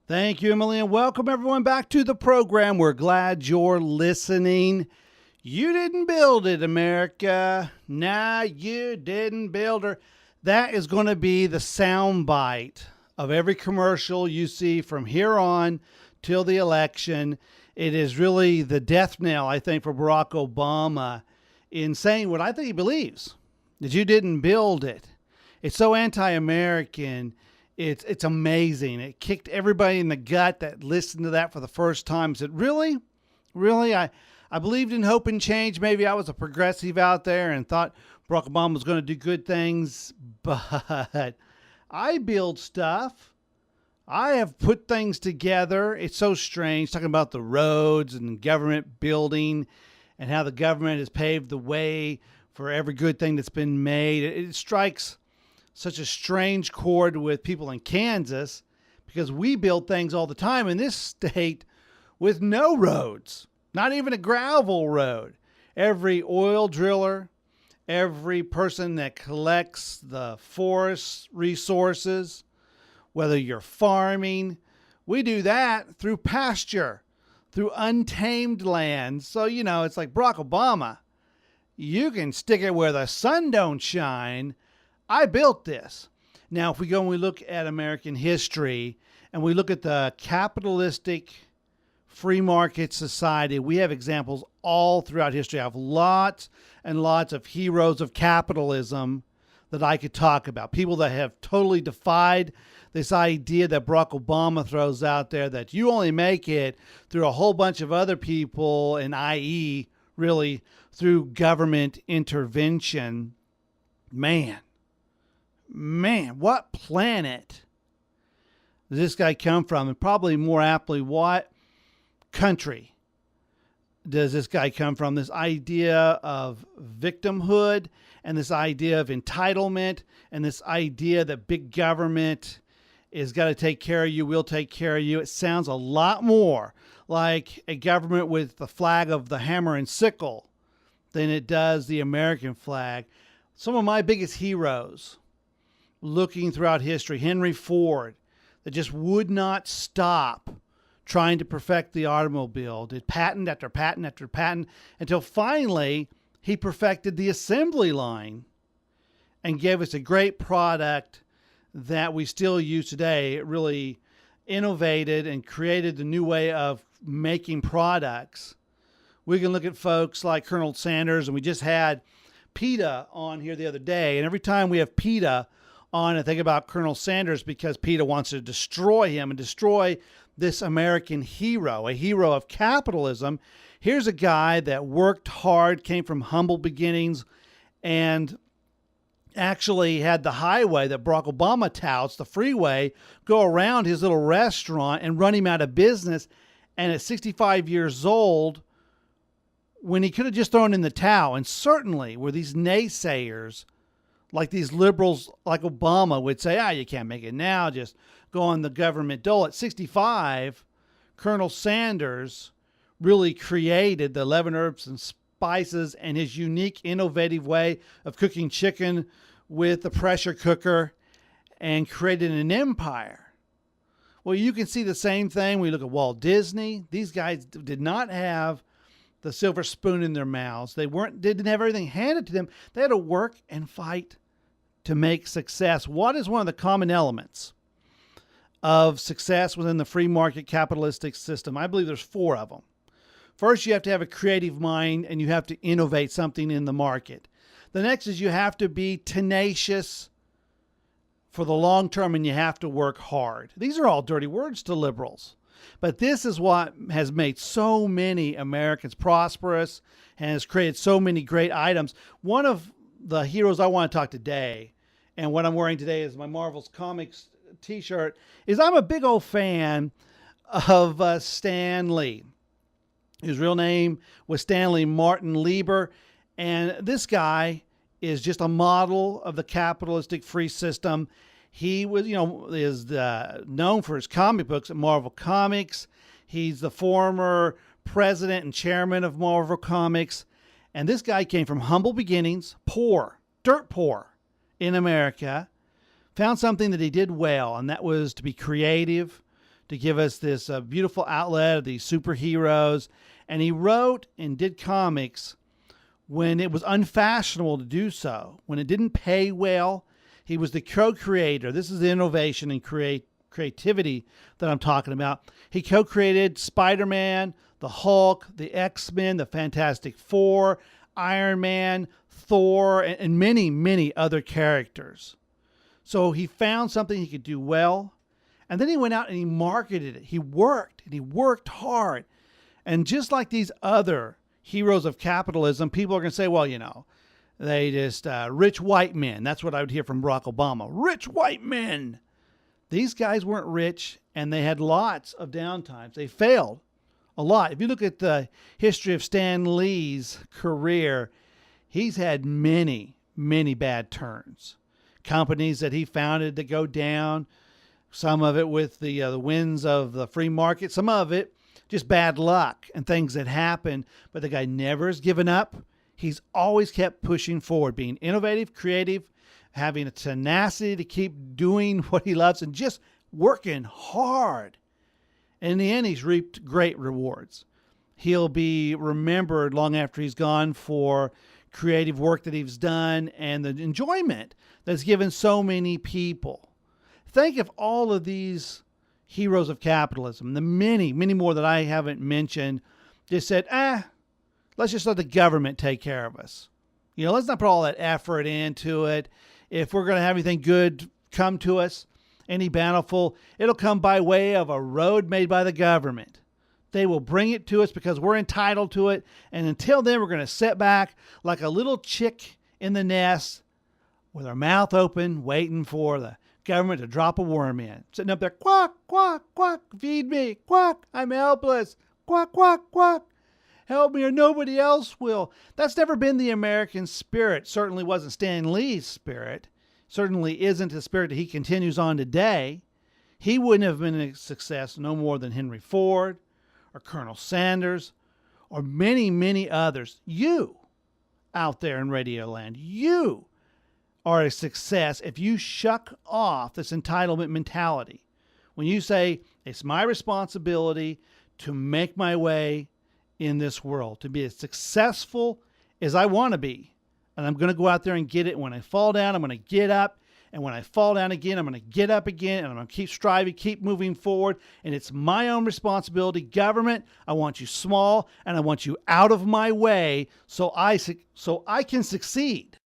Thank you, Emily, and welcome everyone back to the program. We're glad you're listening. You didn't build it, America. Nah, you didn't build her. That is going to be the soundbite of every commercial you see from here on till the election. It is really the death knell, I think, for Barack Obama in saying what I think he believes, that you didn't build it. It's so anti-American. It's amazing. It kicked everybody in the gut that listened to that for the first time. Said, really? Really? I believed in hope and change. Maybe I was a progressive out there and thought Barack Obama was going to do good things. But I build stuff. I have put things together. It's so strange talking about the roads and government building and how the government has paved the way for every good thing that's been made. It strikes such a strange chord with people in Kansas because we build things all the time in this state with no roads, not even a gravel road. Every oil driller, every person that collects the forest resources, whether you're farming, we do that through pasture, through untamed land. So, it's like Barack Obama. You can stick it where the sun don't shine. I built this. Now, if we go and we look at American history and we look at the capitalistic free market society, we have examples all throughout history. I have lots and lots of heroes of capitalism that I could talk about. People that have totally defied this idea that Barack Obama throws out there that you only make it through a whole bunch of other people, and i.e., really through government intervention. Man, what planet does this guy come from? And probably more aptly, what country does this guy come from? This idea of victimhood and this idea of entitlement and this idea that big government is got to take care of you, will take care of you. It sounds a lot more like a government with the flag of the hammer and sickle than it does the American flag. Some of my biggest heroes looking throughout history, Henry Ford, that just would not stop trying to perfect the automobile, did patent after patent after patent, until finally he perfected the assembly line and gave us a great product that we still use today. It really innovated and created the new way of making products. We can look at folks like Col.Sanders, and we just had PETA on here the other day, and every time we have PETA on and think about Col.Sanders because PETA wants to destroy him and destroy this American hero, a hero of capitalism. Here's a guy that worked hard, came from humble beginnings, and actually had the highway that Barack Obama touts, the freeway, go around his little restaurant and run him out of business. And at 65 years old, when he could have just thrown in the towel, and certainly were these naysayers, like these liberals like Obama would say, you can't make it now, just go on the government dole. At 65, Col.Sanders really created the 11 herbs and spices and his unique, innovative way of cooking chicken with the pressure cooker and created an empire. Well, you can see the same thing when you look at Walt Disney. These guys did not have the silver spoon in their mouths. They didn't have everything handed to them. They had to work and fight to make success. What is one of the common elements of success within the free market capitalistic system? I believe there's 4 of them. First, you have to have a creative mind and you have to innovate something in the market. The next is you have to be tenacious for the long term and you have to work hard. These are all dirty words to liberals. But this is what has made so many Americans prosperous and has created so many great items. One of the heroes I want to talk today, and what I'm wearing today is my Marvel's Comics t-shirt, is I'm a big old fan of Stan Lee. His real name was Stanley Martin Lieber, and this guy is just a model of the capitalistic free system. He was, is known for his comic books at Marvel Comics. He's the former president and chairman of Marvel Comics. And this guy came from humble beginnings, poor, dirt poor in America, found something that he did well, and that was to be creative, to give us this beautiful outlet of these superheroes. And he wrote and did comics when it was unfashionable to do so, when it didn't pay well. He was the co-creator. This is the innovation and creativity that I'm talking about. He co-created Spider-Man, the Hulk, the X-Men, the Fantastic Four, Iron Man, Thor, and many, many other characters. So he found something he could do well, and then he went out and he marketed it. He worked hard. And just like these other heroes of capitalism, people are going to say, well, they just rich white men. That's what I would hear from Barack Obama. Rich white men. These guys weren't rich, and they had lots of downtimes. They failed a lot. If you look at the history of Stan Lee's career, he's had many, many bad turns. Companies that he founded that go down, some of it with the winds of the free market, some of it just bad luck and things that happen. But the guy never has given up. He's always kept pushing forward, being innovative, creative, having a tenacity to keep doing what he loves and just working hard. And in the end, he's reaped great rewards. He'll be remembered long after he's gone for creative work that he's done and the enjoyment that's given so many people. Think of all of these heroes of capitalism, the many, many more that I haven't mentioned, just said, let's just let the government take care of us. Let's not put all that effort into it. If we're going to have anything good come to us, any bountiful, it'll come by way of a road made by the government. They will bring it to us because we're entitled to it. And until then, we're going to sit back like a little chick in the nest with our mouth open, waiting for the government to drop a worm in. Sitting up there, quack, quack, quack, feed me, quack, I'm helpless, quack, quack, quack, help me or nobody else will. That's never been the American spirit. Certainly wasn't Stan Lee's spirit. Certainly isn't the spirit that he continues on today. He wouldn't have been a success no more than Henry Ford or Col.Sanders or many, many others. You out there in Radio Land, you are a success if you shuck off this entitlement mentality. When you say, it's my responsibility to make my way in this world, to be as successful as I want to be. And I'm going to go out there and get it. When I fall down, I'm going to get up. And when I fall down again, I'm going to get up again. And I'm going to keep striving, keep moving forward. And it's my own responsibility. Government, I want you small and I want you out of my way so I can succeed.